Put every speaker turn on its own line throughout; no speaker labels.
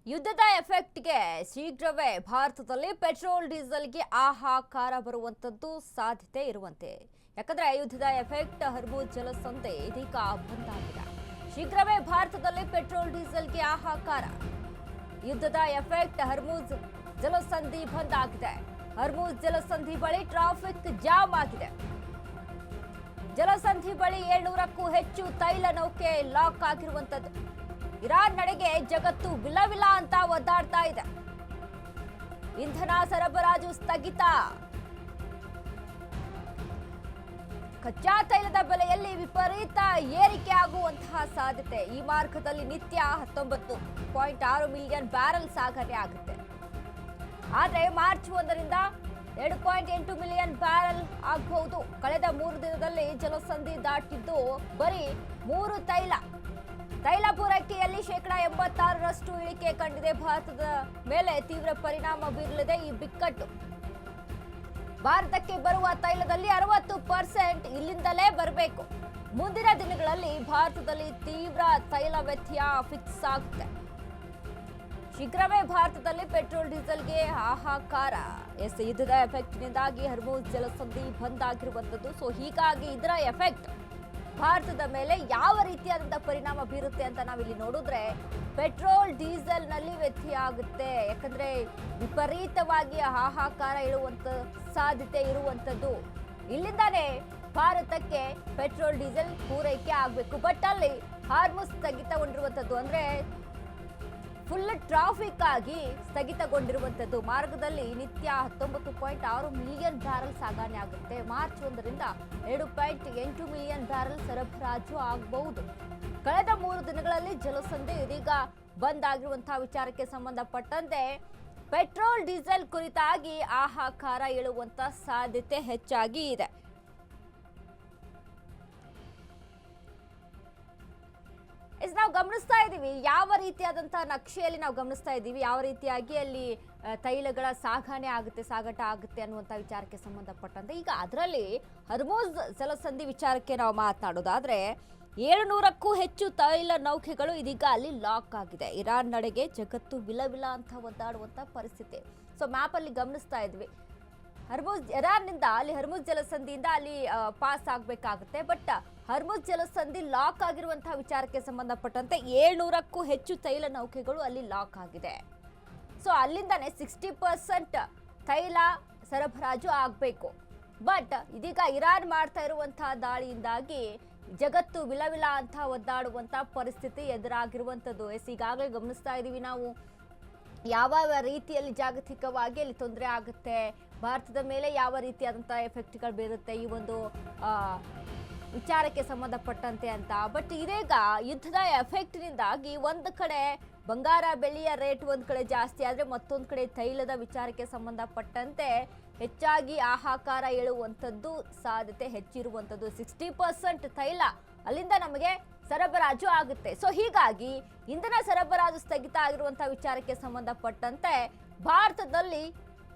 ಯುದ್ಧದ ಎಫೆಕ್ಟ್ಗೆ ಶೀಘ್ರವೇ ಭಾರತದಲ್ಲಿ ಪೆಟ್ರೋಲ್ ಡೀಸೆಲ್ಗೆ ಹಾಹಾಕಾರ ಬರುವಂತದ್ದು ಸಾಧ್ಯತೆ ಇರುವಂತೆ. ಯಾಕಂದ್ರೆ ಯುದ್ಧದ ಎಫೆಕ್ಟ್ ಹರ್ಮುಜ್ ಜಲಸಂಧಿ ಇದೀಗ ಬಂದ್ ಆಗಿದೆ. ಶೀಘ್ರವೇ ಭಾರತದಲ್ಲಿ ಪೆಟ್ರೋಲ್ ಡೀಸೆಲ್ಗೆ ಹಾಹಾಕಾರ. ಯುದ್ಧದ ಎಫೆಕ್ಟ್ ಹರ್ಮುಜ್ ಜಲಸಂಧಿ ಬಂದ್ ಆಗಿದೆ. ಹರ್ಮುಜ್ ಜಲಸಂಧಿ ಬಳಿ ಟ್ರಾಫಿಕ್ ಜಾಮ್ ಆಗಿದೆ. ಜಲಸಂಧಿ ಬಳಿ 700ಕ್ಕೂ ಹೆಚ್ಚು ತೈಲ ನೌಕೆ ಲಾಕ್ ಆಗಿರುವಂತದ್ದು. ಇರಾನ್ ನಡೆಗೆ ಜಗತ್ತು ವಿಲವಿಲ ಅಂತ ಒದ್ದಾಡ್ತಾ ಇದೆ. ಇಂಧನ ಸರಬರಾಜು ಸ್ಥಗಿತ. ಕಚ್ಚಾ ತೈಲದ ಬೆಲೆಯಲ್ಲಿ ವಿಪರೀತ ಏರಿಕೆ ಆಗುವಂತಹ ಸಾಧ್ಯತೆ. ಈ ಮಾರ್ಗದಲ್ಲಿ ನಿತ್ಯ 19.6 ಮಿಲಿಯನ್ ಬ್ಯಾರೆಲ್ ಸಾಗಣೆ ಆಗುತ್ತೆ. ಆದರೆ ಮಾರ್ಚ್ 1ರಿಂದ 2.8 ಮಿಲಿಯನ್ ಬ್ಯಾರೆಲ್ ಆಗಬಹುದು. ಕಳೆದ 3 ದಿನದಲ್ಲಿ ಜಲಸಂಧಿ ದಾಟಿದ್ದು ಬರೀ 3 ತೈಲ ಪೂರೈಕೆಯಲ್ಲಿ 86% ಇಳಿಕೆ ಕಂಡಿದೆ. ಭಾರತದ ಮೇಲೆ ತೀವ್ರ ಪರಿಣಾಮ ಬೀರಲಿದೆ ಈ ಬಿಕ್ಕಟ್ಟು. ಭಾರತಕ್ಕೆ ಬರುವ ತೈಲದಲ್ಲಿ 60% ಇಲ್ಲಿಂದಲೇ ಬರಬೇಕು. ಮುಂದಿನ ದಿನಗಳಲ್ಲಿ ಭಾರತದಲ್ಲಿ ತೀವ್ರ ತೈಲ ವ್ಯತ್ಯಯ ಫಿಕ್ಸ್ ಆಗುತ್ತೆ. ಶೀಘ್ರವೇ ಭಾರತದಲ್ಲಿ ಪೆಟ್ರೋಲ್ ಡೀಸೆಲ್ಗೆ ಹಾಹಾಕಾರ. ಯುದ್ಧದ ಎಫೆಕ್ಟ್ನಿಂದಾಗಿ ಹರ್ಮುಜ್ ಜಲಸಂಧಿ ಬಂದ್ ಆಗಿರುವಂತದ್ದು. ಸೊ ಹೀಗಾಗಿ ಇದರ ಎಫೆಕ್ಟ್ ಭಾರತದ ಮೇಲೆ ಯಾವ ರೀತಿಯಾದಂತಹ ಪರಿಣಾಮ ಬೀರುತ್ತೆ ಅಂತ ನಾವಿಲ್ಲಿ ನೋಡಿದ್ರೆ ಪೆಟ್ರೋಲ್ ಡೀಸೆಲ್ ನಲ್ಲಿ ವ್ಯತ್ಯಯ ಆಗುತ್ತೆ. ಯಾಕಂದ್ರೆ ವಿಪರೀತವಾಗಿ ಹಾಹಾಕಾರ ಇಳುವಂತ ಸಾಧ್ಯತೆ ಇರುವಂತದ್ದು. ಇಲ್ಲಿಂದಾನೇ ಭಾರತಕ್ಕೆ ಪೆಟ್ರೋಲ್ ಡೀಸೆಲ್ ಪೂರೈಕೆ ಆಗಬೇಕು. ಬಟ್ ಅಲ್ಲಿ ಹಾರ್ಮುಜ್ ಸ್ಥಗಿತಗೊಂಡಿರುವಂತದ್ದು, ಅಂದ್ರೆ ಫುಲ್ ಟ್ರಾಫಿಕ್ ಆಗಿ ಸ್ಥಗಿತಗೊಂಡಿರುವಂತದ್ದು. ಮಾರ್ಗದಲ್ಲಿ ನಿತ್ಯ 19.6 ಮಿಲಿಯನ್ ಬ್ಯಾರೆಲ್ ಸಾಗಣೆ ಆಗುತ್ತೆ. ಮಾರ್ಚ್ 1ರಿಂದ 2.8 ಮಿಲಿಯನ್ ಬ್ಯಾರೆಲ್ ಸರಬರಾಜು ಆಗಬಹುದು. ಕಳೆದ 3 ದಿನಗಳಲ್ಲಿ ಜಲಸಂಧಿ ಇದೀಗ ಬಂದ್ ಆಗಿರುವಂತಹ ವಿಚಾರಕ್ಕೆ ಸಂಬಂಧಪಟ್ಟಂತೆ ಪೆಟ್ರೋಲ್ ಡೀಸೆಲ್ ಕುರಿತಾಗಿ ಹಾಹಾಕಾರ ಏಳುವಂತ ಸಾಧ್ಯತೆ ಹೆಚ್ಚಾಗಿ ಇದೆ. ನಾವು ಗಮನಿಸ್ತಾ ಇದ್ದೀವಿ ಯಾವ ರೀತಿಯಾದಂತಹ ನಕ್ಷೆಯಲ್ಲಿ ನಾವು ಗಮನಿಸ್ತಾ ಇದ್ದೀವಿ, ಯಾವ ರೀತಿಯಾಗಿ ಅಲ್ಲಿ ತೈಲಗಳ ಸಾಗಾಟ ಆಗುತ್ತೆ ಅನ್ನುವಂಥ ವಿಚಾರಕ್ಕೆ ಸಂಬಂಧಪಟ್ಟಂತೆ ಈಗ ಅದರಲ್ಲಿ ಹರ್ಮುಜ್ ಜಲಸಂಧಿ ವಿಚಾರಕ್ಕೆ ನಾವು ಮಾತನಾಡೋದಾದ್ರೆ 700ಕ್ಕೂ ಹೆಚ್ಚು ತೈಲ ನೌಕೆಗಳು ಇದೀಗ ಅಲ್ಲಿ ಲಾಕ್ ಆಗಿದೆ. ಇರಾನ್ ನಡೆಗೆ ಜಗತ್ತು ವಿಲವಿಲ ಅಂತ ಒದ್ದಾಡುವಂತ ಪರಿಸ್ಥಿತಿ. ಸೊ ಮ್ಯಾಪ್ ಅಲ್ಲಿ ಗಮನಿಸ್ತಾ ಇದ್ವಿ, ಇರಾನ್ನಿಂದ ಅಲ್ಲಿ ಹರ್ಮುಜ್ ಜಲಸಂಧಿಯಿಂದ ಅಲ್ಲಿ ಪಾಸ್ ಆಗಬೇಕಾಗುತ್ತೆ. ಬಟ್ ಹರ್ಮುಜ್ ಜಲಸಂಧಿ ಲಾಕ್ ಆಗಿರುವಂತಹ ವಿಚಾರಕ್ಕೆ ಸಂಬಂಧಪಟ್ಟಂತೆ 700ಕ್ಕೂ ಹೆಚ್ಚು ತೈಲ ನೌಕೆಗಳು ಅಲ್ಲಿ ಲಾಕ್ ಆಗಿದೆ. ಸೊ ಅಲ್ಲಿಂದಾನೆ 60% ತೈಲ ಸರಬರಾಜು ಆಗಬೇಕು. ಬಟ್ ಇದೀಗ ಇರಾನ್ ಮಾಡ್ತಾ ಇರುವಂತಹ ದಾಳಿಯಿಂದಾಗಿ ಜಗತ್ತು ವಿಲವಿಲ ಅಂತ ಒದ್ದಾಡುವಂತಹ ಪರಿಸ್ಥಿತಿ ಎದುರಾಗಿರುವಂಥದ್ದು. ಈಗಾಗಲೇ ಗಮನಿಸ್ತಾ ಇದ್ದೀವಿ ನಾವು ಯಾವ ರೀತಿಯಲ್ಲಿ ಜಾಗತಿಕವಾಗಿ ಅಲ್ಲಿ ತೊಂದರೆ ಆಗುತ್ತೆ, ಭಾರತದ ಮೇಲೆ ಯಾವ ರೀತಿಯಾದಂತಹ ಎಫೆಕ್ಟ್ಗಳು ಬೀರುತ್ತೆ ಈ ಒಂದು ವಿಚಾರಕ್ಕೆ ಸಂಬಂಧಪಟ್ಟಂತೆ ಅಂತ. ಬಟ್ ಇದೀಗ ಯುದ್ಧದ ಎಫೆಕ್ಟ್ನಿಂದಾಗಿ ಒಂದು ಕಡೆ ಬಂಗಾರ ಬೆಳ್ಳಿಯ ರೇಟ್ ಒಂದು ಕಡೆ ಜಾಸ್ತಿ ಆದರೆ ಮತ್ತೊಂದು ಕಡೆ ತೈಲದ ವಿಚಾರಕ್ಕೆ ಸಂಬಂಧಪಟ್ಟಂತೆ ಹೆಚ್ಚಾಗಿ ಹಾಹಾಕಾರ ಏಳುವಂಥದ್ದು ಸಾಧ್ಯತೆ ಹೆಚ್ಚಿರುವಂಥದ್ದು. 60% ತೈಲ ಅಲ್ಲಿಂದ ನಮಗೆ ಸರಬರಾಜು ಆಗುತ್ತೆ. ಸೊ ಹೀಗಾಗಿ ಇಂಧನ ಸರಬರಾಜು ಸ್ಥಗಿತ ಆಗಿರುವಂತಹ ವಿಚಾರಕ್ಕೆ ಸಂಬಂಧಪಟ್ಟಂತೆ ಭಾರತದಲ್ಲಿ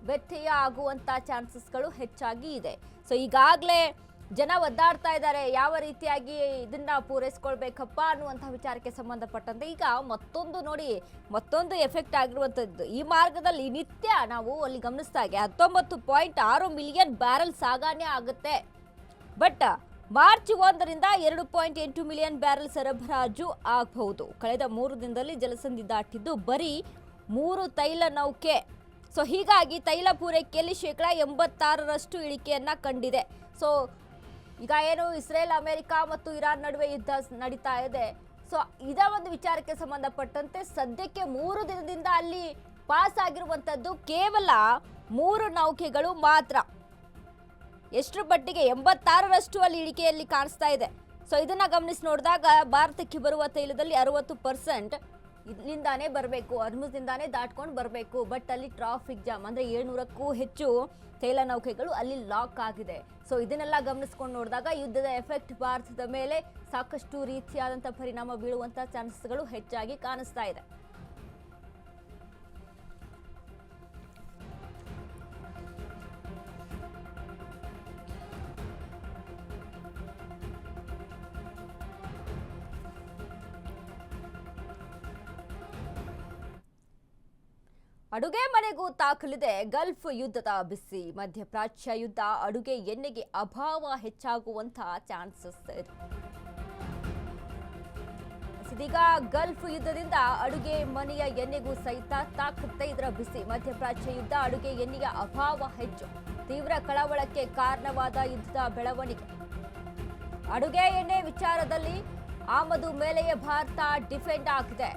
ವ್ಯತ್ಯಯ ಆಗುವಂತ ಚಾನ್ಸಸ್ಗಳು ಹೆಚ್ಚಾಗಿ ಇದೆ. ಸೊ ಈಗಾಗಲೇ ಜನ ಒದ್ದಾಡ್ತಾ ಇದ್ದಾರೆ ಯಾವ ರೀತಿಯಾಗಿ ಇದನ್ನ ಪೂರೈಸ್ಕೊಳ್ಬೇಕಪ್ಪ ಅನ್ನುವಂತಹ ವಿಚಾರಕ್ಕೆ ಸಂಬಂಧಪಟ್ಟಂತೆ. ಈಗ ಮತ್ತೊಂದು ಎಫೆಕ್ಟ್ ಆಗಿರುವಂಥದ್ದು ಈ ಮಾರ್ಗದಲ್ಲಿ ನಿತ್ಯ ನಾವು ಅಲ್ಲಿ ಗಮನಿಸ್ದಾಗೆ 19.6 ಮಿಲಿಯನ್ ಬ್ಯಾರೆಲ್ ಸಾಗಣೆ ಆಗುತ್ತೆ. ಬಟ್ ಮಾರ್ಚ್ 1ರಿಂದ 2.8 ಮಿಲಿಯನ್ ಬ್ಯಾರೆಲ್ ಸರಬರಾಜು ಆಗಬಹುದು. ಕಳೆದ 3 ದಿನದಲ್ಲಿ ಜಲಸಂಧಿ ದಾಟಿದ್ದು ಬರೀ 3 ತೈಲ ನೌಕೆ. ಸೊ ಹೀಗಾಗಿ ತೈಲ ಪೂರೈಕೆಯಲ್ಲಿ 86% ಇಳಿಕೆಯನ್ನ ಕಂಡಿದೆ. ಸೊ ಈಗ ಏನು ಇಸ್ರೇಲ್, ಅಮೆರಿಕ ಮತ್ತು ಇರಾನ್ ನಡುವೆ ಯುದ್ಧ ನಡೀತಾ ಇದೆ. ಸೊ ಇದ ಒಂದು ವಿಚಾರಕ್ಕೆ ಸಂಬಂಧಪಟ್ಟಂತೆ ಸದ್ಯಕ್ಕೆ 3 ದಿನದಿಂದ ಅಲ್ಲಿ ಪಾಸ್ ಆಗಿರುವಂತದ್ದು ಕೇವಲ 3 ನೌಕೆಗಳು ಮಾತ್ರ. ಎಷ್ಟರ ಮಟ್ಟಿಗೆ 86% ಅಲ್ಲಿ ಇಳಿಕೆಯಲ್ಲಿ ಕಾಣಿಸ್ತಾ ಇದೆ. ಸೊ ಇದನ್ನ ಗಮನಿಸಿ ನೋಡಿದಾಗ ಭಾರತಕ್ಕೆ ಬರುವ ತೈಲದಲ್ಲಿ 60% ಇಲ್ಲಿಂದಾನೇ ಬರಬೇಕು, ಹರ್ಮುಜ್ನಿಂದಾನೇ ದಾಟ್ಕೊಂಡು ಬರಬೇಕು. ಬಟ್ ಅಲ್ಲಿ ಟ್ರಾಫಿಕ್ ಜಾಮ್, ಅಂದ್ರೆ 700ಕ್ಕೂ ಹೆಚ್ಚು ತೈಲ ನೌಕೆಗಳು ಅಲ್ಲಿ ಲಾಕ್ ಆಗಿದೆ. ಸೊ ಇದನ್ನೆಲ್ಲ ಗಮನಿಸ್ಕೊಂಡು ನೋಡಿದಾಗ ಯುದ್ಧದ ಎಫೆಕ್ಟ್ ಭಾರತದ ಮೇಲೆ ಸಾಕಷ್ಟು ರೀತಿಯಾದಂತಹ ಪರಿಣಾಮ ಬೀಳುವಂತಹ ಚಾನ್ಸಸ್ಗಳು ಹೆಚ್ಚಾಗಿ ಕಾಣಿಸ್ತಾ ಇದೆ. ಅಡುಗೆ ಮನೆಗೂ ತಾಕಲಿದೆ ಗಲ್ಫ್ ಯುದ್ಧದ ಬಿಸಿ. ಮಧ್ಯಪ್ರಾಚ್ಯ ಯುದ್ಧ ಅಡುಗೆ ಎಣ್ಣೆಗೆ ಅಭಾವ ಹೆಚ್ಚಾಗುವಂತ ಚಾನ್ಸಸ್ ಇದೆ. ಇದೀಗ ಗಲ್ಫ್ ಯುದ್ಧದಿಂದ ಅಡುಗೆ ಮನೆಯ ಎಣ್ಣೆಗೂ ಸಹಿತ ತಾಕುತ್ತೆ ಇದರ ಬಿಸಿ. ಮಧ್ಯಪ್ರಾಚ್ಯ ಯುದ್ಧ ಅಡುಗೆ ಎಣ್ಣೆಯ ಅಭಾವ ಹೆಚ್ಚು. ತೀವ್ರ ಕಳವಳಕ್ಕೆ ಕಾರಣವಾದ ಯುದ್ಧದ ಬೆಳವಣಿಗೆ. ಅಡುಗೆ ಎಣ್ಣೆ ವಿಚಾರದಲ್ಲಿ ಆಮದು ಮೇಲೆಯೇ ಭಾರತ ಡಿಫೆಂಡ್ ಆಗಿದೆ.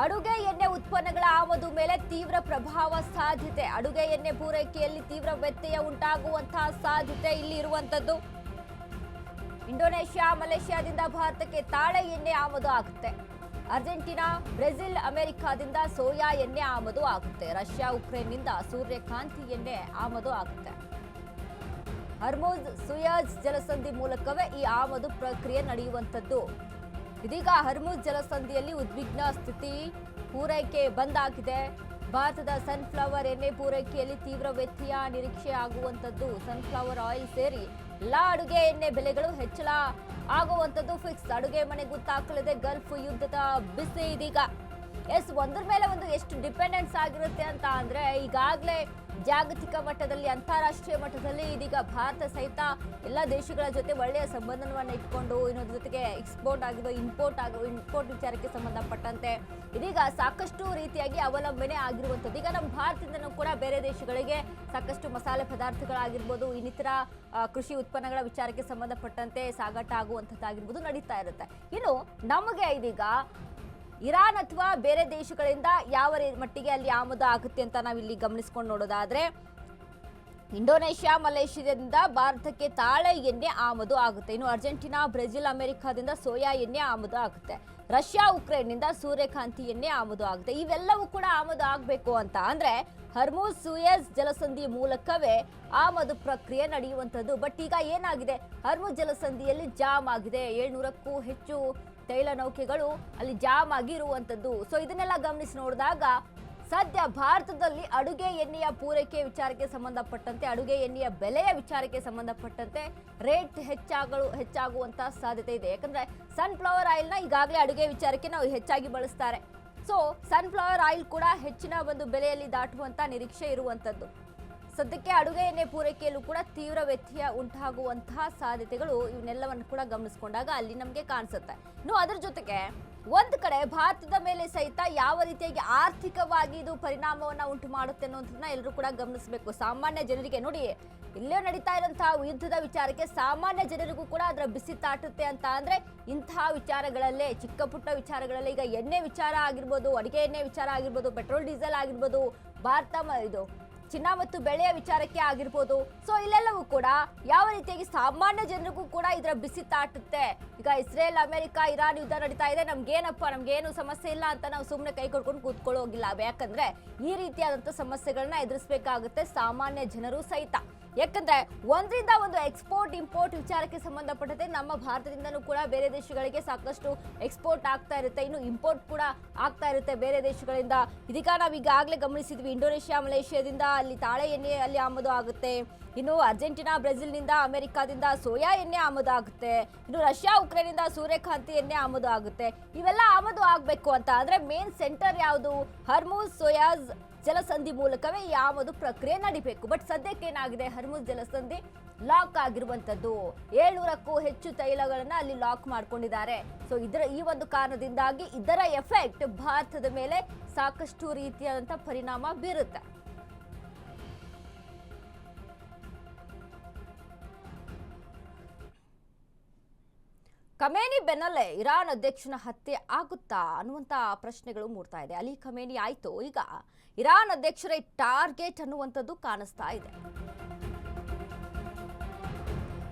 ಅಡುಗೆ ಎಣ್ಣೆ ಉತ್ಪನ್ನಗಳ ಆಮದು ಮೇಲೆ ತೀವ್ರ ಪ್ರಭಾವ ಸಾಧ್ಯತೆ. ಅಡುಗೆ ಎಣ್ಣೆ ಪೂರೈಕೆಯಲ್ಲಿ ತೀವ್ರ ವ್ಯತ್ಯಯ ಉಂಟಾಗುವಂತಹ ಸಾಧ್ಯತೆ ಇಲ್ಲಿ ಇರುವಂತದ್ದು. ಇಂಡೋನೇಷ್ಯಾ, ಮಲೇಷ್ಯಾದಿಂದ ಭಾರತಕ್ಕೆ ತಾಳೆ ಎಣ್ಣೆ ಆಮದು ಆಗುತ್ತೆ. ಅರ್ಜೆಂಟೀನಾ, ಬ್ರೆಜಿಲ್, ಅಮೆರಿಕಾದಿಂದ ಸೋಯಾ ಎಣ್ಣೆ ಆಮದು ಆಗುತ್ತೆ. ರಷ್ಯಾ, ಉಕ್ರೇನ್ನಿಂದ ಸೂರ್ಯಕಾಂತಿ ಎಣ್ಣೆ ಆಮದು ಆಗುತ್ತೆ. ಹರ್ಮುಜ್ ಸುಯಜ್ ಜಲಸಂಧಿ ಮೂಲಕವೇ ಈ ಆಮದು ಪ್ರಕ್ರಿಯೆ ನಡೆಯುವಂತದ್ದು. ಇದೀಗ ಹರ್ಮುಜ್ ಜಲಸಂಧಿಯಲ್ಲಿ ಉದ್ವಿಗ್ನ ಸ್ಥಿತಿ. ಪೂರೈಕೆ ಬಂದ್ ಆಗಿದೆ. ಭಾರತದ ಸನ್ಫ್ಲವರ್ ಎಣ್ಣೆ ಪೂರೈಕೆಯಲ್ಲಿ ತೀವ್ರ ವ್ಯತ್ಯಯ ನಿರೀಕ್ಷೆ ಆಗುವಂತದ್ದು. ಸನ್ಫ್ಲವರ್ ಆಯಿಲ್ ಸೇರಿ ಎಲ್ಲಾ ಅಡುಗೆ ಎಣ್ಣೆ ಬೆಲೆಗಳು ಹೆಚ್ಚಳ ಆಗುವಂತದ್ದು ಫಿಕ್ಸ್. ಅಡುಗೆ ಮನೆಗೂ ತಾಕಲಿದೆ ಗಲ್ಫ್ ಯುದ್ಧದ ಬಿಸಿ. ಇದೀಗ ಒಂದ್ರ ಮೇಲೆ ಒಂದು ಎಷ್ಟು ಡಿಪೆಂಡೆನ್ಸ್ ಆಗಿರುತ್ತೆ ಅಂತ ಅಂದ್ರೆ, ಈಗಾಗಲೇ ಜಾಗತಿಕ ಮಟ್ಟದಲ್ಲಿ, ಅಂತಾರಾಷ್ಟ್ರೀಯ ಮಟ್ಟದಲ್ಲಿ ಇದೀಗ ಭಾರತ ಸಹಿತ ಎಲ್ಲ ದೇಶಗಳ ಜೊತೆ ಒಳ್ಳೆಯ ಸಂಬಂಧವನ್ನು ಇಟ್ಕೊಂಡು, ಇನ್ನೊಂದ್ರ ಜೊತೆಗೆ ಎಕ್ಸ್ಪೋರ್ಟ್ ಆಗಿರೋ ಇಂಪೋರ್ಟ್ ವಿಚಾರಕ್ಕೆ ಸಂಬಂಧಪಟ್ಟಂತೆ ಇದೀಗ ಸಾಕಷ್ಟು ರೀತಿಯಾಗಿ ಅವಲಂಬನೆ ಆಗಿರುವಂಥದ್ದು. ಈಗ ನಮ್ಮ ಭಾರತದಿಂದನೂ ಕೂಡ ಬೇರೆ ದೇಶಗಳಿಗೆ ಸಾಕಷ್ಟು ಮಸಾಲೆ ಪದಾರ್ಥಗಳಾಗಿರ್ಬೋದು, ಇನ್ನಿತರ ಕೃಷಿ ಉತ್ಪನ್ನಗಳ ವಿಚಾರಕ್ಕೆ ಸಂಬಂಧಪಟ್ಟಂತೆ ಸಾಗಾಟ ಆಗುವಂಥದ್ದಾಗಿರ್ಬೋದು ನಡೀತಾ ಇರುತ್ತೆ. ಇನ್ನು ನಮಗೆ ಇದೀಗ ಇರಾನ್ ಅಥವಾ ಬೇರೆ ದೇಶಗಳಿಂದ ಯಾವ ಮಟ್ಟಿಗೆ ಅಲ್ಲಿ ಆಮದು ಆಗುತ್ತೆ ಅಂತ ನಾವು ಇಲ್ಲಿ ಗಮನಿಸ್ಕೊಂಡು ನೋಡೋದಾದ್ರೆ, ಇಂಡೋನೇಷ್ಯಾ, ಮಲೇಷ್ಯಾದಿಂದ ಭಾರತಕ್ಕೆ ತಾಳೆ ಎಣ್ಣೆ ಆಮದು ಆಗುತ್ತೆ. ಇನ್ನು ಅರ್ಜೆಂಟೀನಾ, ಬ್ರೆಜಿಲ್, ಅಮೆರಿಕಾದಿಂದ ಸೋಯಾ ಎಣ್ಣೆ ಆಮದು ಆಗುತ್ತೆ. ರಷ್ಯಾ, ಉಕ್ರೇನ್ನಿಂದ ಸೂರ್ಯಕಾಂತಿ ಎಣ್ಣೆ ಆಮದು ಆಗುತ್ತೆ. ಇವೆಲ್ಲವೂ ಕೂಡ ಆಮದು ಆಗಬೇಕು ಅಂತ ಅಂದ್ರೆ ಹರ್ಮುಜ್ ಸುಯಜ್ ಜಲಸಂಧಿ ಮೂಲಕವೇ ಆಮದು ಪ್ರಕ್ರಿಯೆ ನಡೆಯುವಂಥದ್ದು. ಬಟ್ ಈಗ ಏನಾಗಿದೆ, ಹರ್ಮುಜ್ ಜಲಸಂಧಿಯಲ್ಲಿ ಜಾಮ್ ಆಗಿದೆ. 700ಕ್ಕೂ ಹೆಚ್ಚು ತೈಲ ನೌಕೆಗಳು ಅಲ್ಲಿ ಜಾಮ್ ಆಗಿರುವಂಥದ್ದು. ಸೊ ಇದನ್ನೆಲ್ಲ ಗಮನಿಸಿ ನೋಡಿದಾಗ ಸದ್ಯ ಭಾರತದಲ್ಲಿ ಅಡುಗೆ ಎಣ್ಣೆಯ ಪೂರೈಕೆ ವಿಚಾರಕ್ಕೆ ಸಂಬಂಧಪಟ್ಟಂತೆ, ಅಡುಗೆ ಎಣ್ಣೆಯ ಬೆಲೆಯ ವಿಚಾರಕ್ಕೆ ಸಂಬಂಧಪಟ್ಟಂತೆ ರೇಟ್ ಹೆಚ್ಚಾಗುವಂತ ಸಾಧ್ಯತೆ ಇದೆ. ಯಾಕಂದ್ರೆ ಸನ್ಫ್ಲವರ್ ಆಯಿಲ್ನ ಈಗಾಗಲೇ ಅಡುಗೆ ವಿಚಾರಕ್ಕೆ ನಾವು ಹೆಚ್ಚಾಗಿ ಬಳಸ್ತಾರೆ. ಸೊ ಸನ್ಫ್ಲವರ್ ಆಯಿಲ್ ಕೂಡ ಹೆಚ್ಚಿನ ಒಂದು ಬೆಲೆಯಲ್ಲಿ ದಾಟುವಂತ ನಿರೀಕ್ಷೆ ಇರುವಂತದ್ದು. ಸದ್ಯಕ್ಕೆ ಅಡುಗೆ ಎಣ್ಣೆ ಪೂರೈಕೆಯಲ್ಲೂ ಕೂಡ ತೀವ್ರ ವ್ಯತ್ಯಯ ಉಂಟಾಗುವಂತಹ ಸಾಧ್ಯತೆಗಳು ಇವನ್ನೆಲ್ಲವನ್ನು ಕೂಡ ಗಮನಿಸಿಕೊಂಡಾಗ ಅಲ್ಲಿ ನಮಗೆ ಕಾಣಿಸುತ್ತೆ. ಇನ್ನು ಅದರ ಜೊತೆಗೆ ಒಂದು ಕಡೆ ಭಾರತದ ಮೇಲೆ ಸಹಿತ ಯಾವ ರೀತಿಯಾಗಿ ಆರ್ಥಿಕವಾಗಿ ಇದು ಪರಿಣಾಮವನ್ನ ಉಂಟು ಮಾಡುತ್ತೆ ಅನ್ನೋದನ್ನ ಎಲ್ಲರೂ ಕೂಡ ಗಮನಿಸಬೇಕು. ಸಾಮಾನ್ಯ ಜನರಿಗೆ ನೋಡಿ, ಇಲ್ಲೇ ನಡೀತಾ ಇರುವಂತಹ ಯುದ್ಧದ ವಿಚಾರಕ್ಕೆ ಸಾಮಾನ್ಯ ಜನರಿಗೂ ಕೂಡ ಅದರ ಬಿಸಿ ತಾಟುತ್ತೆ ಅಂತ ಅಂದ್ರೆ ಇಂತಹ ವಿಚಾರಗಳಲ್ಲೇ, ಚಿಕ್ಕ ಪುಟ್ಟ ವಿಚಾರಗಳಲ್ಲೇ, ಈಗ ಎಣ್ಣೆ ವಿಚಾರ ಆಗಿರ್ಬೋದು, ಅಡುಗೆ ಎಣ್ಣೆ ವಿಚಾರ ಆಗಿರ್ಬೋದು, ಪೆಟ್ರೋಲ್ ಡೀಸೆಲ್ ಆಗಿರ್ಬೋದು, ಇದು ಚಿನ್ನ ಮತ್ತು ಬೆಳೆಯ ವಿಚಾರಕ್ಕೆ ಆಗಿರ್ಬೋದು. ಸೊ ಇಲ್ಲೆಲ್ಲವೂ ಕೂಡ ಯಾವ ರೀತಿಯಾಗಿ ಸಾಮಾನ್ಯ ಜನರಿಗೂ ಕೂಡ ಇದರ ಬಿಸಿ ತಾಟುತ್ತೆ. ಈಗ ಇಸ್ರೇಲ್, ಅಮೆರಿಕ, ಇರಾನ್ ಯುದ್ಧ ನಡೀತಾ ಇದೆ, ನಮ್ಗೇನು ಸಮಸ್ಯೆ ಇಲ್ಲ ಅಂತ ನಾವು ಸುಮ್ಮನೆ ಕೈ ಕೊಡ್ಕೊಂಡು ಕೂತ್ಕೊಳ್ಳೋಗಿಲ್ಲ. ಯಾಕಂದ್ರೆ ಈ ರೀತಿಯಾದಂಥ ಸಮಸ್ಯೆಗಳನ್ನ ಎದುರಿಸಬೇಕಾಗುತ್ತೆ ಸಾಮಾನ್ಯ ಜನರು ಸಹಿತ. ಯಾಕಂದ್ರೆ ಒಂದರಿಂದ ಒಂದು ಎಕ್ಸ್ಪೋರ್ಟ್ ಇಂಪೋರ್ಟ್ ವಿಚಾರಕ್ಕೆ ಸಂಬಂಧಪಟ್ಟಂತೆ ನಮ್ಮ ಭಾರತದಿಂದನೂ ಕೂಡ ಬೇರೆ ದೇಶಗಳಿಗೆ ಸಾಕಷ್ಟು ಎಕ್ಸ್ಪೋರ್ಟ್ ಆಗ್ತಾ ಇರುತ್ತೆ, ಇನ್ನು ಇಂಪೋರ್ಟ್ ಕೂಡ ಆಗ್ತಾ ಇರುತ್ತೆ ಬೇರೆ ದೇಶಗಳಿಂದ. ಇದೀಗ ನಾವು ಈಗಾಗಲೇ ಗಮನಿಸಿದ್ವಿ, ಇಂಡೋನೇಷ್ಯಾ, ಮಲೇಷ್ಯಾದಿಂದ ಅಲ್ಲಿ ತಾಳೆ ಎಣ್ಣೆ ಅಲ್ಲಿ ಆಮದು ಆಗುತ್ತೆ. ಇನ್ನು ಅರ್ಜೆಂಟೀನಾ, ಬ್ರೆಜಿಲ್ನಿಂದ, ಅಮೆರಿಕಾದಿಂದ ಸೋಯಾ ಎಣ್ಣೆ ಆಮದು ಆಗುತ್ತೆ. ಇನ್ನು ರಷ್ಯಾ, ಉಕ್ರೇನ್ನಿಂದ ಸೂರ್ಯಕಾಂತಿ ಎಣ್ಣೆ ಆಮದು ಆಗುತ್ತೆ. ಇವೆಲ್ಲ ಆಮದು ಆಗಬೇಕು ಅಂತ ಅಂದ್ರೆ ಮೇನ್ ಸೆಂಟರ್ ಯಾವುದು? ಹರ್ಮುಜ್ ಸುಯಜ್ ಜಲಸಂಧಿ ಮೂಲಕವೇ ಈ ಆಮದು ಪ್ರಕ್ರಿಯೆ ನಡಿಬೇಕು. ಬಟ್ ಸದ್ಯಕ್ಕೆ ಏನಾಗಿದೆ, ಹರ್ಮುಜ್ ಜಲಸಂಧಿ ಲಾಕ್ ಆಗಿರುವಂತದ್ದು. 700ಕ್ಕೂ ಹೆಚ್ಚು ತೈಲಗಳನ್ನ ಅಲ್ಲಿ ಲಾಕ್ ಮಾಡ್ಕೊಂಡಿದ್ದಾರೆ. ಸೊ ಈ ಒಂದು ಕಾರಣದಿಂದಾಗಿ ಇದರ ಎಫೆಕ್ಟ್ ಭಾರತದ ಮೇಲೆ ಸಾಕಷ್ಟು ರೀತಿಯಾದಂತಹ ಪರಿಣಾಮ ಬೀರುತ್ತೆ. ಖಮೇನಿ ಬೆನ್ನಲ್ಲೇ ಇರಾನ್ ಅಧ್ಯಕ್ಷನ ಹತ್ಯೆ ಆಗುತ್ತಾ ಅನ್ನುವಂತ ಪ್ರಶ್ನೆಗಳು ಮೂಡ್ತಾ ಇದೆ. ಅಲಿ ಖಮೇನಿ ಆಯ್ತು, ಈಗ ಇರಾನ್ ಅಧ್ಯಕ್ಷರೇ ಟಾರ್ಗೆಟ್ ಅನ್ನುವಂಥದ್ದು ಕಾಣಿಸ್ತಾ ಇದೆ.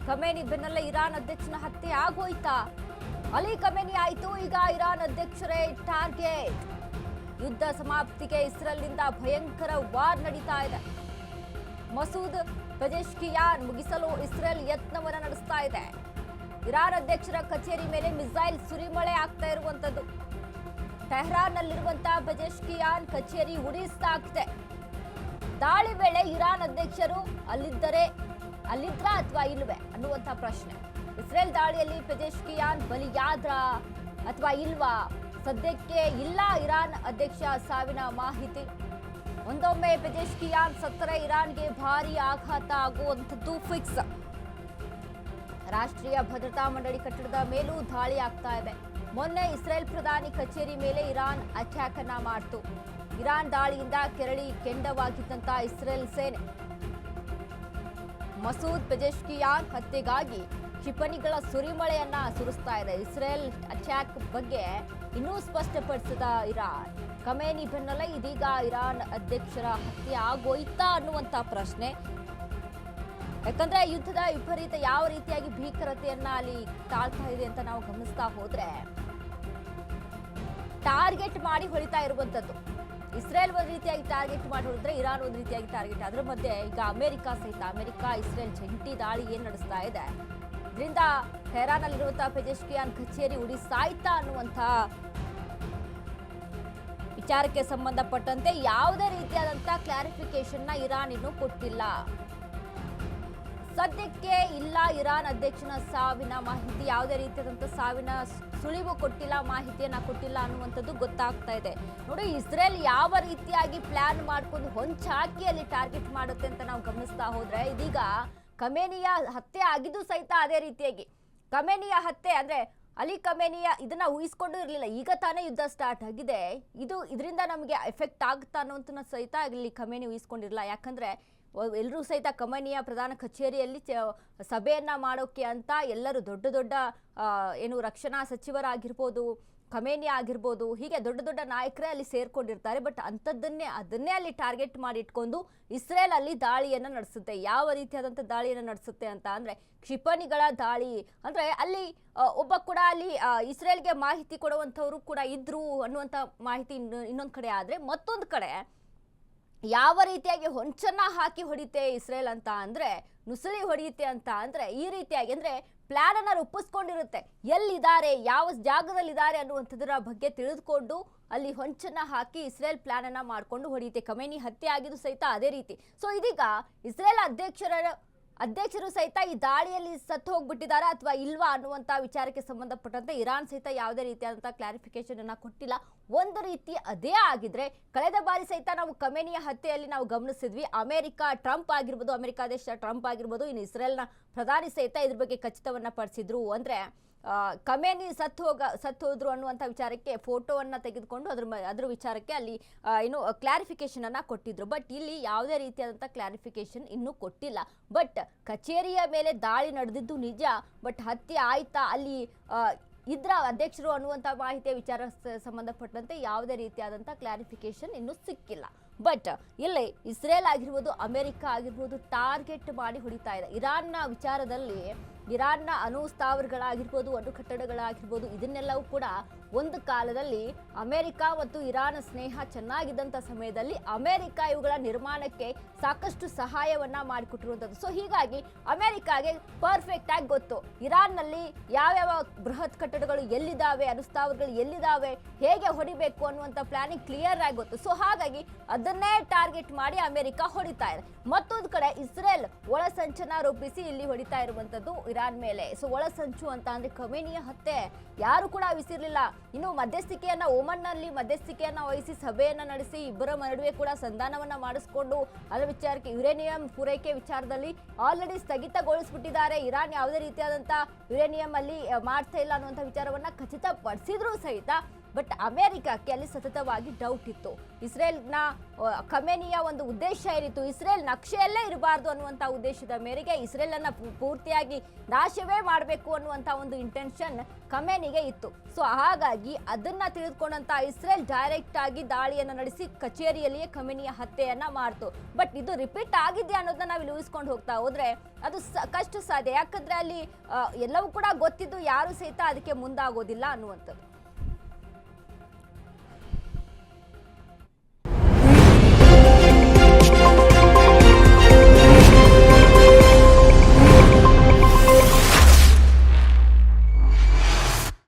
ಖಮೇನಿ ಬೆನ್ನಲ್ಲೇ ಇರಾನ್ ಅಧ್ಯಕ್ಷನ ಹತ್ಯೆ ಆಗೋಯ್ತಾ? ಅಲಿ ಖಮೇನಿ ಆಯ್ತು, ಈಗ ಇರಾನ್ ಅಧ್ಯಕ್ಷರೇ ಟಾರ್ಗೆಟ್. ಯುದ್ಧ ಸಮಾಪ್ತಿಗೆ ಇಸ್ರೇಲ್ನಿಂದ ಭಯಂಕರ ವಾರ್ ನಡೀತಾ ಇದೆ. ಮಸೂದ್ ಪೆಜೆಶ್ಕಿಯಾನ್ ಮುಗಿಸಲು ಇಸ್ರೇಲ್ ಯತ್ನವನ್ನ ನಡೆಸ್ತಾ ಇದೆ. ಇರಾನ್ ಅಧ್ಯಕ್ಷರ ಕಚೇರಿ ಮೇಲೆ ಮಿಸೈಲ್ ಸುರಿಮಳೆ ಆಗ್ತಾ ಇರುವಂತದ್ದು. ಟೆಹರಾನ್ನಲ್ಲಿರುವಂತಹ ಪೆಜೆಶ್ಕಿಯಾನ್ ಕಚೇರಿ ಉಡಿಸ್ತಾಗಿದೆ. ದಾಳಿ ವೇಳೆ ಇರಾನ್ ಅಧ್ಯಕ್ಷರು ಅಲ್ಲಿದ್ರಾ ಅಥವಾ ಇಲ್ವೇ ಅನ್ನುವಂತಹ ಪ್ರಶ್ನೆ. ಇಸ್ರೇಲ್ ದಾಳಿಯಲ್ಲಿ ಪೆಜೆಶ್ಕಿಯಾನ್ ಬಲಿಯಾದ್ರ ಅಥವಾ ಇಲ್ವಾ? ಸದ್ಯಕ್ಕೆ ಇಲ್ಲ ಇರಾನ್ ಅಧ್ಯಕ್ಷ ಸಾವಿನ ಮಾಹಿತಿ. ಒಂದೊಮ್ಮೆ ಪೆಜೆಶ್ಕಿಯಾನ್ ಸತ್ತರೆ ಇರಾನ್ಗೆ ಭಾರಿ ಆಘಾತ ಆಗುವಂಥದ್ದು ಫಿಕ್ಸ್. ರಾಷ್ಟ್ರೀಯ ಭದ್ರತಾ ಮಂಡಳಿ ಕಟ್ಟಡದ ಮೇಲೂ ದಾಳಿ ಆಗ್ತಾ ಇದೆ. ಮೊನ್ನೆ ಇಸ್ರೇಲ್ ಪ್ರಧಾನಿ ಕಚೇರಿ ಮೇಲೆ ಇರಾನ್ ಅಟ್ಯಾಕ್ ಅನ್ನ ಮಾಡಿತು. ಇರಾನ್ ದಾಳಿಯಿಂದ ಕೆರಳಿ ಕೆಂಡವಾಗಿದ್ದಂತ ಇಸ್ರೇಲ್ ಸೇನೆ ಮಸೂದ್ ಪೆಜೆಶ್ಕಿಯಾನ್ ಹತ್ಯೆಗಾಗಿ ಕ್ಷಿಪಣಿಗಳ ಸುರಿಮಳೆಯನ್ನ ಸುರಿಸ್ತಾ ಇದೆ. ಇಸ್ರೇಲ್ ಅಟ್ಯಾಕ್ ಬಗ್ಗೆ ಇನ್ನೂ ಸ್ಪಷ್ಟಪಡಿಸಿದ ಇರಾನ್. ಖಮೇನಿ ಬೆನ್ನಲ್ಲೇ ಇದೀಗ ಇರಾನ್ ಅಧ್ಯಕ್ಷರ ಹತ್ಯೆ ಆಗೋಯ್ತಾ ಅನ್ನುವಂತ ಪ್ರಶ್ನೆ. ಯಾಕಂದ್ರೆ ಯುದ್ಧದ ವಿಪರೀತ ಯಾವ ರೀತಿಯಾಗಿ ಭೀಕರತೆಯನ್ನ ಅಲ್ಲಿ ತಾಳ್ತಾ ಇದೆ ಅಂತ ನಾವು ಗಮನಿಸ್ತಾ ಹೋದ್ರೆ ಟಾರ್ಗೆಟ್ ಮಾಡಿ ಹೊಡಿತಾ ಇರುವಂತದ್ದು. ಇಸ್ರೇಲ್ ಒಂದು ರೀತಿಯಾಗಿ ಟಾರ್ಗೆಟ್ ಮಾಡಿ ಹೊಡೆದ್ರೆ ಇರಾನ್ ಒಂದು ರೀತಿಯಾಗಿ ಟಾರ್ಗೆಟ್. ಅದರ ಮಧ್ಯೆ ಈಗ ಅಮೆರಿಕ ಸಹಿತ ಇಸ್ರೇಲ್ ಜಂಟಿ ದಾಳಿ ಏನ್ ನಡೆಸ್ತಾ ಇದೆ, ಇದರಿಂದ ಟೆಹರಾನ್ ಅಲ್ಲಿರುವಂತಹ ಪೆಜೆಶ್ಕಿಯಾನ್ ಕಚೇರಿ ಉಡಿ ಸಾಯ್ತಾ ಅನ್ನುವಂತ ವಿಚಾರಕ್ಕೆ ಸಂಬಂಧಪಟ್ಟಂತೆ ಯಾವುದೇ ರೀತಿಯಾದಂತಹ ಕ್ಲಾರಿಫಿಕೇಶನ್ ಇರಾನ್ ಇನ್ನೂ ಕೊಟ್ಟಿಲ್ಲ. ಸದ್ಯಕ್ಕೆ ಇಲ್ಲ ಇರಾನ್ ಅಧ್ಯಕ್ಷನ ಸಾವಿನ ಮಾಹಿತಿ, ಯಾವುದೇ ರೀತಿಯಾದಂತಹ ಸಾವಿನ ಸುಳಿವು ಕೊಟ್ಟಿಲ್ಲ, ಮಾಹಿತಿಯನ್ನ ಕೊಟ್ಟಿಲ್ಲ ಅನ್ನುವಂಥದ್ದು ಗೊತ್ತಾಗ್ತಾ ಇದೆ. ನೋಡಿ, ಇಸ್ರೇಲ್ ಯಾವ ರೀತಿಯಾಗಿ ಪ್ಲಾನ್ ಮಾಡ್ಕೊಂಡು ಹೊಂಚಾಕಿ ಅಲ್ಲಿ ಟಾರ್ಗೆಟ್ ಮಾಡುತ್ತೆ ಅಂತ ನಾವು ಗಮನಿಸ್ತಾ ಹೋದ್ರೆ ಇದೀಗ ಖಮೇನಿಯ ಹತ್ಯೆ ಆಗಿದ್ದು ಸಹಿತ ಅದೇ ರೀತಿಯಾಗಿ ಖಮೇನಿಯ ಹತ್ಯೆ ಅಂದ್ರೆ ಅಲಿ ಖಮೇನಿಯ ಇದನ್ನ ಊಹಿಸ್ಕೊಂಡು ಇರಲಿಲ್ಲ. ಈಗ ತಾನೇ ಯುದ್ಧ ಸ್ಟಾರ್ಟ್ ಆಗಿದೆ, ಇದರಿಂದ ನಮಗೆ ಎಫೆಕ್ಟ್ ಆಗುತ್ತಾ ಅನ್ನೋಂಥ ಸಹಿತ ಇಲ್ಲಿ ಖಮೇನಿ ಊಹಿಸ್ಕೊಂಡಿರಲಿಲ್ಲ. ಯಾಕಂದ್ರೆ ಎಲ್ಲರೂ ಸಹಿತ ಖಮೇನಿಯ ಪ್ರಧಾನ ಕಚೇರಿಯಲ್ಲಿ ಸಭೆಯನ್ನ ಮಾಡೋಕೆ ಅಂತ ಎಲ್ಲರೂ ದೊಡ್ಡ ದೊಡ್ಡ ಏನು ರಕ್ಷಣಾ ಸಚಿವರಾಗಿರ್ಬೋದು, ಖಮೇನಿ ಆಗಿರ್ಬೋದು, ಹೀಗೆ ದೊಡ್ಡ ದೊಡ್ಡ ನಾಯಕರೇ ಅಲ್ಲಿ ಸೇರ್ಕೊಂಡಿರ್ತಾರೆ. ಬಟ್ ಅದನ್ನೇ ಅಲ್ಲಿ ಟಾರ್ಗೆಟ್ ಮಾಡಿ ಇಟ್ಕೊಂಡು ಇಸ್ರೇಲ್ ಅಲ್ಲಿ ದಾಳಿಯನ್ನ ನಡೆಸುತ್ತೆ. ಯಾವ ರೀತಿಯಾದಂಥ ದಾಳಿಯನ್ನ ನಡೆಸುತ್ತೆ ಅಂತ ಅಂದ್ರೆ ಕ್ಷಿಪಣಿಗಳ ದಾಳಿ. ಅಂದ್ರೆ ಅಲ್ಲಿ ಒಬ್ಬ ಕೂಡ ಅಲ್ಲಿ ಇಸ್ರೇಲ್ಗೆ ಮಾಹಿತಿ ಕೊಡುವಂಥವ್ರು ಕೂಡ ಇದ್ರು ಅನ್ನುವಂಥ ಮಾಹಿತಿ ಇನ್ನೊಂದು ಕಡೆ ಆದ್ರೆ, ಮತ್ತೊಂದು ಕಡೆ ಯಾವ ರೀತಿಯಾಗಿ ಹೊಂಚನ್ನ ಹಾಕಿ ಹೊಡಿತೆ ಇಸ್ರೇಲ್ ಅಂತ ಅಂದ್ರೆ, ನುಸುಳಿ ಹೊಡೆಯುತ್ತೆ ಅಂತ ಅಂದ್ರೆ ಈ ರೀತಿಯಾಗಿ ಅಂದ್ರೆ ಪ್ಲಾನ್ ಅನ್ನ ರೂಪಿಸ್ಕೊಂಡಿರುತ್ತೆ. ಎಲ್ಲಿದ್ದಾರೆ, ಯಾವ ಜಾಗದಲ್ಲಿದ್ದಾರೆ ಅನ್ನುವಂಥದ್ರ ಬಗ್ಗೆ ತಿಳಿದುಕೊಂಡು ಅಲ್ಲಿ ಹೊಂಚನ್ನ ಹಾಕಿ ಇಸ್ರೇಲ್ ಪ್ಲಾನ್ ಅನ್ನ ಮಾಡ್ಕೊಂಡು ಹೊಡೆಯುತ್ತೆ. ಖಮೇನಿ ಹತ್ಯೆ ಆಗಿದ್ದು ಸಹಿತ ಅದೇ ರೀತಿ. ಸೊ ಇದೀಗ ಇಸ್ರೇಲ್ ಅಧ್ಯಕ್ಷರು ಸಹಿತ ಈ ದಾಳಿಯಲ್ಲಿ ಸತ್ತು ಹೋಗ್ಬಿಟ್ಟಿದ್ದಾರೆ ಅಥವಾ ಇಲ್ವಾ ಅನ್ನುವಂಥ ವಿಚಾರಕ್ಕೆ ಸಂಬಂಧಪಟ್ಟಂತೆ ಇರಾನ್ ಸಹಿತ ಯಾವುದೇ ರೀತಿಯಾದಂಥ ಕ್ಲಾರಿಫಿಕೇಶನ್ ಅನ್ನ ಕೊಟ್ಟಿಲ್ಲ. ಒಂದು ರೀತಿ ಅದೇ ಆಗಿದ್ರೆ ಕಳೆದ ಬಾರಿ ಸಹಿತ ನಾವು ಖಮೇನಿಯ ಹತ್ಯೆಯಲ್ಲಿ ನಾವು ಗಮನಿಸಿದ್ವಿ. ಅಮೆರಿಕ ಅಧ್ಯಕ್ಷ ಟ್ರಂಪ್ ಆಗಿರ್ಬೋದು, ಇನ್ನು ಇಸ್ರೇಲ್ನ ಪ್ರಧಾನಿ ಸಹಿತ ಇದ್ರ ಬಗ್ಗೆ ಖಚಿತವನ್ನ ಪಡಿಸಿದ್ರು. ಅಂದ್ರೆ ಖಮೇನಿ ಸತ್ತು ಹೋದ್ರು ಅನ್ನುವಂಥ ವಿಚಾರಕ್ಕೆ ಫೋಟೋವನ್ನ ತೆಗೆದುಕೊಂಡು ಅದ್ರ ವಿಚಾರಕ್ಕೆ ಅಲ್ಲಿ ಏನು ಕ್ಲಾರಿಫಿಕೇಶನ್ ಅನ್ನ ಕೊಟ್ಟಿದ್ರು. ಬಟ್ ಇಲ್ಲಿ ಯಾವುದೇ ರೀತಿಯಾದಂಥ ಕ್ಲಾರಿಫಿಕೇಶನ್ ಇನ್ನೂ ಕೊಟ್ಟಿಲ್ಲ. ಬಟ್ ಕಚೇರಿಯ ಮೇಲೆ ದಾಳಿ ನಡೆದಿದ್ದು ನಿಜ, ಬಟ್ ಹತ್ಯೆ ಆಯ್ತಾ, ಅಲ್ಲಿ ಇದ್ರ ಅಧ್ಯಕ್ಷರು ಅನ್ನುವಂಥ ಮಾಹಿತಿಯ ವಿಚಾರ ಸಂಬಂಧಪಟ್ಟಂತೆ ಯಾವುದೇ ರೀತಿಯಾದಂಥ ಕ್ಲಾರಿಫಿಕೇಶನ್ ಇನ್ನೂ ಸಿಕ್ಕಿಲ್ಲ. ಬಟ್ ಇಲ್ಲಿ ಇಸ್ರೇಲ್ ಆಗಿರ್ಬೋದು, ಅಮೆರಿಕ ಆಗಿರ್ಬೋದು ಟಾರ್ಗೆಟ್ ಮಾಡಿ ಹೊಡಿತಾ ಇದೆ. ಇರಾನ್ನ ವಿಚಾರದಲ್ಲಿ ಇರಾನ್ನ ಅಣು ಸ್ಥಾವರಗಳಾಗಿರ್ಬೋದು, ಅಣು ಕಟ್ಟಡಗಳಾಗಿರ್ಬೋದು, ಇದನ್ನೆಲ್ಲವೂ ಕೂಡ ಒಂದು ಕಾಲದಲ್ಲಿ ಅಮೆರಿಕ ಮತ್ತು ಇರಾನ್ ಸ್ನೇಹ ಚೆನ್ನಾಗಿದ್ದಂಥ ಸಮಯದಲ್ಲಿ ಅಮೆರಿಕ ಇವುಗಳ ನಿರ್ಮಾಣಕ್ಕೆ ಸಾಕಷ್ಟು ಸಹಾಯವನ್ನ ಮಾಡಿಕೊಟ್ಟಿರುವಂಥದ್ದು. ಸೊ ಹೀಗಾಗಿ ಅಮೆರಿಕಾಗೆ ಪರ್ಫೆಕ್ಟ್ ಆಗಿ ಗೊತ್ತು ಇರಾನ್ನಲ್ಲಿ ಯಾವ್ಯಾವ ಬೃಹತ್ ಕಟ್ಟಡಗಳು ಎಲ್ಲಿದ್ದಾವೆ, ಅಣುಸ್ಥಾವರಗಳು ಎಲ್ಲಿದ್ದಾವೆ, ಹೇಗೆ ಹೊಡಿಬೇಕು ಅನ್ನುವಂಥ ಪ್ಲಾನಿಂಗ್ ಕ್ಲಿಯರ್ ಆಗಿ ಗೊತ್ತು. ಸೊ ಹಾಗಾಗಿ ಅದನ್ನೇ ಟಾರ್ಗೆಟ್ ಮಾಡಿ ಅಮೆರಿಕ ಹೊಡಿತಾ ಇದೆ. ಮತ್ತೊಂದು ಕಡೆ ಇಸ್ರೇಲ್ ಒಳಸಂಚನ್ನ ರೂಪಿಸಿ ಇಲ್ಲಿ ಹೊಡಿತಾ ಇರುವಂಥದ್ದು ಇರಾನ್ ಮೇಲೆ. ಸೊ ಒಳಸಂಚು ಅಂತ ಅಂದ್ರೆ ಖಮೇನಿಯ ಹತ್ಯೆ ಯಾರು ಕೂಡ ವಿಸಿರ್ಲಿಲ್ಲ. ಇನ್ನು ಓಮನ್ನಲ್ಲಿ ಮಧ್ಯಸ್ಥಿಕೆಯನ್ನ ವಹಿಸಿ ಸಭೆಯನ್ನ ನಡೆಸಿ ಇಬ್ಬರ ನಡುವೆ ಕೂಡ ಸಂಧಾನವನ್ನ ಮಾಡಿಸಿಕೊಂಡು ಅದರ ವಿಚಾರಕ್ಕೆ ಯುರೇನಿಯಂ ಪೂರೈಕೆ ವಿಚಾರದಲ್ಲಿ ಆಲ್ರೆಡಿ ಸ್ಥಗಿತಗೊಳಿಸ್ಬಿಟ್ಟಿದ್ದಾರೆ. ಇರಾನ್ ಯಾವುದೇ ರೀತಿಯಾದಂಥ ಯುರೇನಿಯಂ ಅಲ್ಲಿ ಮಾಡ್ತಾ ಇಲ್ಲ ಅನ್ನುವಂಥ ವಿಚಾರವನ್ನ ಖಚಿತಪಡಿಸಿದ್ರು ಸಹಿತ. ಬಟ್ ಅಮೆರಿಕಕ್ಕೆ ಅಲ್ಲಿ ಸತತವಾಗಿ ಡೌಟ್ ಇತ್ತು. ಇಸ್ರೇಲ್ನ ಖಮೇನಿಯ ಒಂದು ಉದ್ದೇಶ ಏನಿತ್ತು, ಇಸ್ರೇಲ್ ನಕ್ಷೆಯಲ್ಲೇ ಇರಬಾರ್ದು ಅನ್ನುವಂಥ ಉದ್ದೇಶದ ಮೇರೆಗೆ ಇಸ್ರೇಲ್ ಅನ್ನ ಪೂರ್ತಿಯಾಗಿ ನಾಶವೇ ಮಾಡಬೇಕು ಅನ್ನುವಂಥ ಒಂದು ಇಂಟೆನ್ಷನ್ ಖಮೇನಿಗೆ ಇತ್ತು. ಸೊ ಹಾಗಾಗಿ ಅದನ್ನ ತಿಳಿದುಕೊಂಡಂತ ಇಸ್ರೇಲ್ ಡೈರೆಕ್ಟ್ ಆಗಿ ದಾಳಿಯನ್ನು ನಡೆಸಿ ಕಚೇರಿಯಲ್ಲಿಯೇ ಖಮೇನಿಯ ಹತ್ಯೆಯನ್ನ ಮಾಡ್ತು. ಬಟ್ ಇದು ರಿಪೀಟ್ ಆಗಿದೆ ಅನ್ನೋದನ್ನ ನಾವು ಇಲ್ಲಿ ಊಹಿಸ್ಕೊಂಡು ಹೋಗ್ತಾ ಹೋದ್ರೆ ಅದು ಕಷ್ಟ ಸಾಧ್ಯ. ಯಾಕಂದ್ರೆ ಅಲ್ಲಿ ಎಲ್ಲವೂ ಕೂಡ ಗೊತ್ತಿದ್ದು ಯಾರು ಸಹಿತ ಅದಕ್ಕೆ ಮುಂದಾಗೋದಿಲ್ಲ ಅನ್ನುವಂಥದ್ದು.